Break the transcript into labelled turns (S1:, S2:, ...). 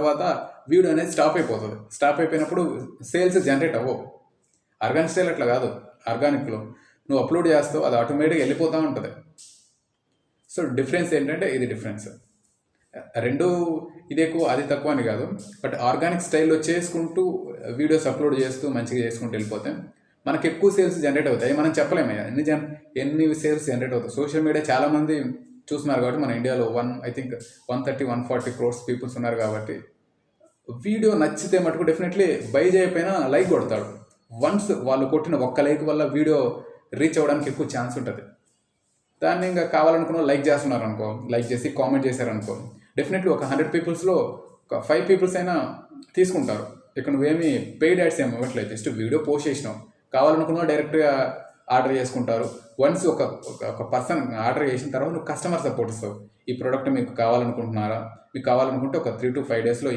S1: తర్వాత వీడియో అనేది స్టాప్ అయిపోతుంది. స్టాప్ అయిపోయినప్పుడు సేల్స్ జనరేట్ అవ్వవు. ఆర్గానిక్ స్టైల్ అట్లా కాదు. ఆర్గానిక్లో నువ్వు అప్లోడ్ చేస్తావు, అది ఆటోమేటిక్గా వెళ్ళిపోతూ ఉంటుంది. సో డిఫరెన్స్ ఏంటంటే ఇది డిఫరెన్స్. రెండు ఇది ఎక్కువ అది తక్కువ అని కాదు, బట్ ఆర్గానిక్ స్టైల్లో చేసుకుంటూ వీడియోస్ అప్లోడ్ చేస్తూ మంచిగా చేసుకుంటూ వెళ్ళిపోతే మనకి ఎక్కువ సేల్స్ జనరేట్ అవుతాయి. మనం చెప్పలేము ఎన్ని సేల్స్ జనరేట్ అవుతాయి. సోషల్ మీడియా చాలామంది చూస్తున్నారు కాబట్టి మన ఇండియాలో 130-140 crores పీపుల్స్ ఉన్నారు కాబట్టి వీడియో నచ్చితే మటుకు డెఫినెట్లీ బై చేయకపోయినా లైక్ కొడతాడు. వన్స్ వాళ్ళు కొట్టిన ఒక్క లైక్ వల్ల వీడియో రీచ్ అవ్వడానికి ఎక్కువ ఛాన్స్ ఉంటుంది. దాన్ని ఇంకా కావాలనుకున్న లైక్ చేస్తున్నారు అనుకో, లైక్ చేసి కామెంట్ చేశారనుకో, డెఫినెట్లీ ఒక 100 పీపుల్స్లో ఒక 5 పీపుల్స్ అయినా తీసుకుంటారు. ఇక్కడ నువ్వేమి పెయిడ్ యాడ్స్ ఏమి ఇవ్వట్లేదు, జస్ట్ వీడియో పోస్ట్ చేసినావు. కావాలనుకున్నా డైరెక్ట్గా ఆర్డర్ చేసుకుంటారు. వన్స్ ఒక పర్సన్ ఆర్డర్ చేసిన తర్వాత నువ్వు కస్టమర్ సపోర్ట్ ఇస్తావు. ఈ ప్రోడక్ట్ మీకు కావాలనుకుంటున్నారా, మీకు కావాలనుకుంటే ఒక 3 to 5 daysలో